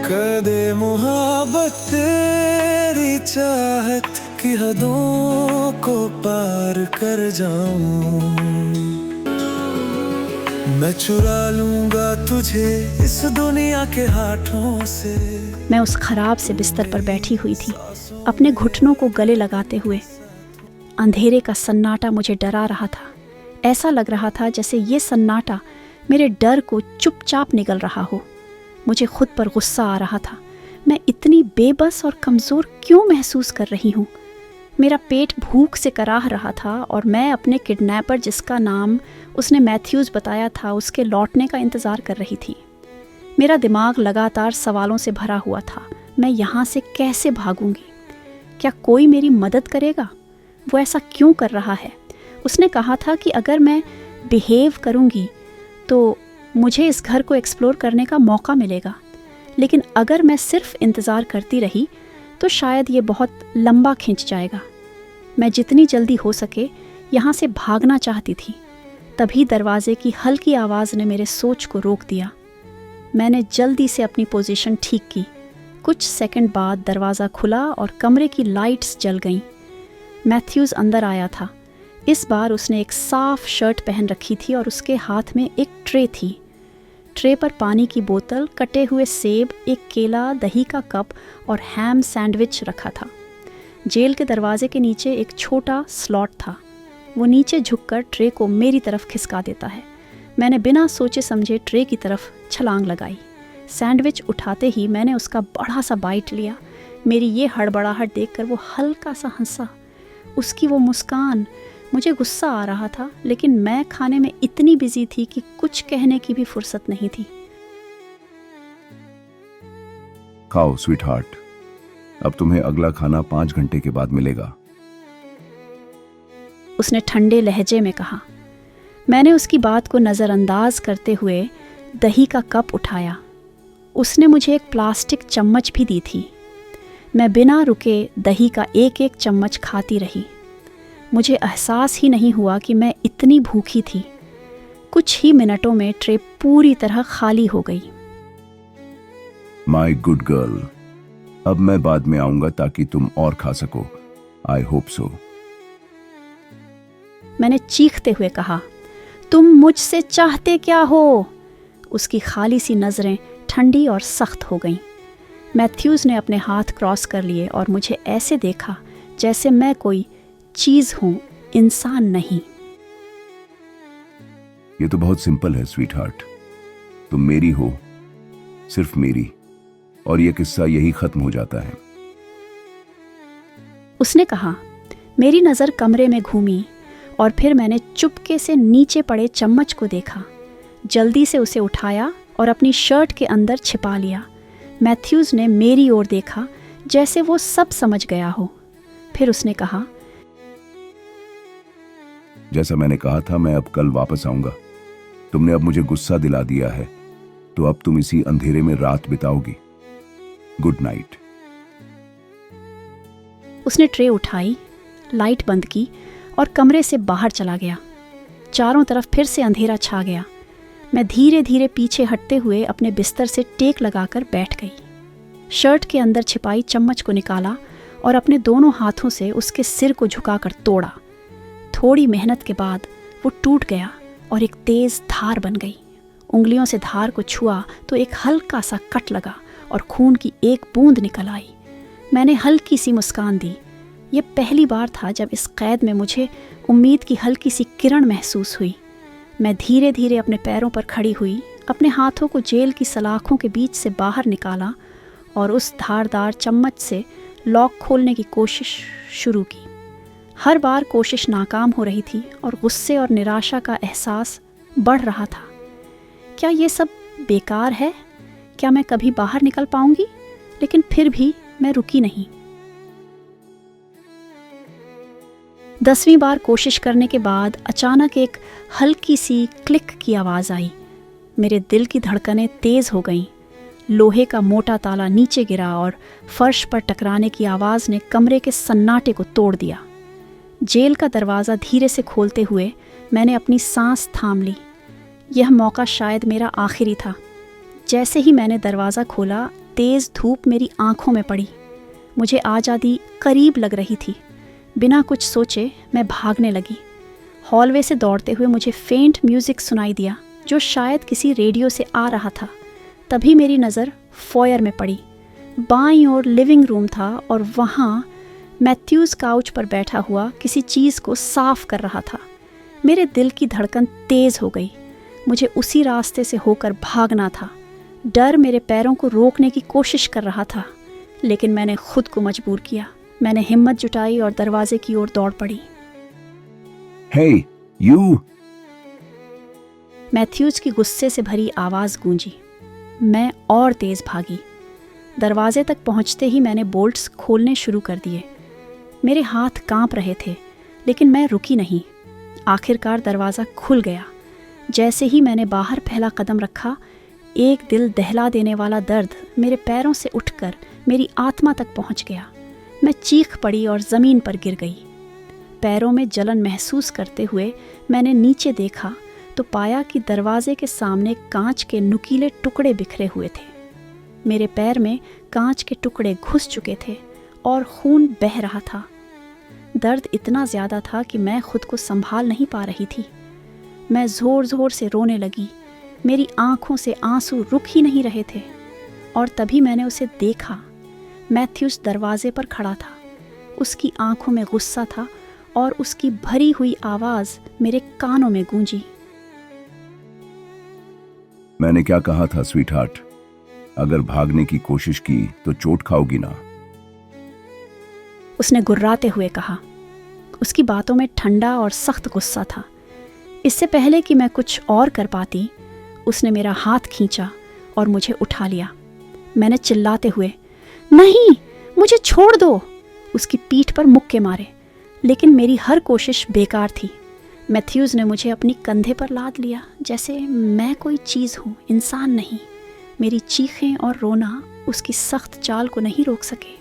कर दे मोहब्बत तेरी चाहत की हदों को पार कर जाऊं, मैं चुरा लूंगा तुझे इस दुनिया के हाथों से। मैं उस खराब से बिस्तर पर बैठी हुई थी, अपने घुटनों को गले लगाते हुए। अंधेरे का सन्नाटा मुझे डरा रहा था। ऐसा लग रहा था जैसे ये सन्नाटा मेरे डर को चुपचाप निगल रहा हो। मुझे खुद पर गुस्सा आ रहा था। मैं इतनी बेबस और कमज़ोर क्यों महसूस कर रही हूँ? मेरा पेट भूख से कराह रहा था और मैं अपने किडनैपर, जिसका नाम उसने मैथ्यूज़ बताया था, उसके लौटने का इंतज़ार कर रही थी। मेरा दिमाग लगातार सवालों से भरा हुआ था। मैं यहाँ से कैसे भागूंगी? क्या कोई मेरी मदद करेगा? वो ऐसा क्यों कर रहा है? उसने कहा था कि अगर मैं बिहेव करूंगी तो मुझे इस घर को एक्सप्लोर करने का मौका मिलेगा। लेकिन अगर मैं सिर्फ इंतज़ार करती रही तो शायद ये बहुत लंबा खिंच जाएगा। मैं जितनी जल्दी हो सके यहाँ से भागना चाहती थी। तभी दरवाजे की हल्की आवाज़ ने मेरे सोच को रोक दिया। मैंने जल्दी से अपनी पोजीशन ठीक की। कुछ सेकंड बाद दरवाज़ा खुला और कमरे की लाइट्स जल गईं। मैथ्यूज़ अंदर आया था। इस बार उसने एक साफ शर्ट पहन रखी थी और उसके हाथ में एक ट्रे थी। ट्रे पर पानी की बोतल, कटे हुए सेब, एक केला, दही का कप और हैम सैंडविच रखा था। जेल के दरवाजे के नीचे एक छोटा स्लॉट था। वो नीचे झुककर ट्रे को मेरी तरफ खिसका देता है। मैंने बिना सोचे समझे ट्रे की तरफ छलांग लगाई। सैंडविच उठाते ही मैंने उसका बड़ा सा बाइट लिया। मेरी ये हड़बड़ाहट देखकर वो हल्का सा हंसा। उसकी वो मुस्कान। मुझे गुस्सा आ रहा था, लेकिन मैं खाने में इतनी बिजी थी कि कुछ कहने की भी फुर्सत नहीं थी। खाओ स्वीटहार्ट, अब तुम्हें अगला खाना 5 घंटे के बाद मिलेगा, उसने ठंडे लहजे में कहा। मैंने उसकी बात को नज़रअंदाज करते हुए दही का कप उठाया। उसने मुझे एक प्लास्टिक चम्मच भी दी थी। मैं बिना रुके दही का एक एक चम्मच खाती रही। मुझे एहसास ही नहीं हुआ कि मैं इतनी भूखी थी। कुछ ही मिनटों में ट्रे पूरी तरह खाली हो गई। माय गुड गर्ल, अब मैं बाद में आऊंगा ताकि तुम और खा सको। I hope so. मैंने चीखते हुए कहा, तुम मुझसे चाहते क्या हो? उसकी खाली सी नज़रें ठंडी और सख्त हो गईं। मैथ्यूज़ ने अपने हाथ क्रॉस कर लिए और मुझे ऐसे देखा जैसे मैं कोई चीज़ हूँ, इंसान नहीं। ये तो बहुत सिंपल है स्वीटहार्ट। तुम मेरी हो, सिर्फ मेरी, और ये किस्सा यही खत्म हो जाता है, उसने कहा। मेरी नज़र कमरे में घूमी और फिर मैंने चुपके से नीचे पड़े चम्मच को देखा। जल्दी से उसे उठाया और अपनी शर्ट के अंदर छिपा लिया। मैथ्यूज़ ने मेरी ओर देखा जैसे वो सब समझ गया हो। फिर उसने कहा, जैसा मैंने कहा था, मैं अब कल वापस आऊंगा। तुमने अब मुझे गुस्सा दिला दिया है, तो अब तुम इसी अंधेरे में रात बिताओगी। Good night. उसने ट्रे उठाई, लाइट बंद की और कमरे से बाहर चला गया। चारों तरफ फिर से अंधेरा छा गया। मैं धीरे धीरे पीछे हटते हुए अपने बिस्तर से टेक लगाकर बैठ गई। शर्ट के अंदर छिपाई चम्मच को निकाला और अपने दोनों हाथों से उसके सिर को झुकाकर तोड़ा। थोड़ी मेहनत के बाद वो टूट गया और एक तेज़ धार बन गई। उंगलियों से धार को छुआ तो एक हल्का सा कट लगा और खून की एक बूंद निकल आई। मैंने हल्की सी मुस्कान दी। ये पहली बार था जब इस कैद में मुझे उम्मीद की हल्की सी किरण महसूस हुई। मैं धीरे धीरे अपने पैरों पर खड़ी हुई, अपने हाथों को जेल की सलाखों के बीच से बाहर निकाला और उस धारदार चम्मच से लॉक खोलने की कोशिश शुरू की। हर बार कोशिश नाकाम हो रही थी और गुस्से और निराशा का एहसास बढ़ रहा था। क्या ये सब बेकार है? क्या मैं कभी बाहर निकल पाऊंगी? लेकिन फिर भी मैं रुकी नहीं। 10वीं बार कोशिश करने के बाद अचानक एक हल्की सी क्लिक की आवाज़ आई। मेरे दिल की धड़कनें तेज़ हो गईं। लोहे का मोटा ताला नीचे गिरा और फर्श पर टकराने की आवाज़ ने कमरे के सन्नाटे को तोड़ दिया। जेल का दरवाज़ा धीरे से खोलते हुए मैंने अपनी सांस थाम ली। यह मौका शायद मेरा आखिरी था। जैसे ही मैंने दरवाज़ा खोला, तेज़ धूप मेरी आंखों में पड़ी। मुझे आज़ादी करीब लग रही थी। बिना कुछ सोचे मैं भागने लगी। हॉलवे से दौड़ते हुए मुझे फेंट म्यूज़िक सुनाई दिया, जो शायद किसी रेडियो से आ रहा था। तभी मेरी नज़र फॉयर में पड़ी। बाईं ओर लिविंग रूम था और वहाँ मैथ्यूज़ काउच पर बैठा हुआ किसी चीज़ को साफ कर रहा था। मेरे दिल की धड़कन तेज़ हो गई। मुझे उसी रास्ते से होकर भागना था। डर मेरे पैरों को रोकने की कोशिश कर रहा था, लेकिन मैंने खुद को मजबूर किया। मैंने हिम्मत जुटाई और दरवाजे की ओर दौड़ पड़ी। हे यू! मैथ्यूज़ की गुस्से से भरी आवाज़ गूंजी। मैं और तेज़ भागी। दरवाजे तक पहुंचते ही मैंने बोल्ट्स खोलने शुरू कर दिए। मेरे हाथ कांप रहे थे, लेकिन मैं रुकी नहीं। आखिरकार दरवाज़ा खुल गया। जैसे ही मैंने बाहर पहला कदम रखा, एक दिल दहला देने वाला दर्द मेरे पैरों से उठकर मेरी आत्मा तक पहुंच गया। मैं चीख पड़ी और ज़मीन पर गिर गई। पैरों में जलन महसूस करते हुए मैंने नीचे देखा तो पाया कि दरवाजे के सामने कांच के नुकीले टुकड़े बिखरे हुए थे। मेरे पैर में कांच के टुकड़े घुस चुके थे और खून बह रहा था। दर्द इतना ज़्यादा था कि मैं खुद को संभाल नहीं पा रही थी। मैं ज़ोर ज़ोर से रोने लगी। मेरी आंखों से आंसू रुक ही नहीं रहे थे। और तभी मैंने उसे देखा। मैथ्यूज़ दरवाजे पर खड़ा था। उसकी आंखों में गुस्सा था और उसकी भरी हुई आवाज़ मेरे कानों में गूंजी। मैंने क्या कहा था स्वीट हार्ट? अगर भागने की कोशिश की तो चोट खाओगी ना। उसने गुर्राते हुए कहा। उसकी बातों में ठंडा और सख्त गुस्सा था। इससे पहले कि मैं कुछ और कर पाती, उसने मेरा हाथ खींचा और मुझे उठा लिया। मैंने चिल्लाते हुए, नहीं, मुझे छोड़ दो, उसकी पीठ पर मुक्के मारे, लेकिन मेरी हर कोशिश बेकार थी। मैथ्यूज़ ने मुझे अपनी कंधे पर लाद लिया, जैसे मैं कोई चीज़ हूँ, इंसान नहीं। मेरी चीखें और रोना उसकी सख्त चाल को नहीं रोक सके।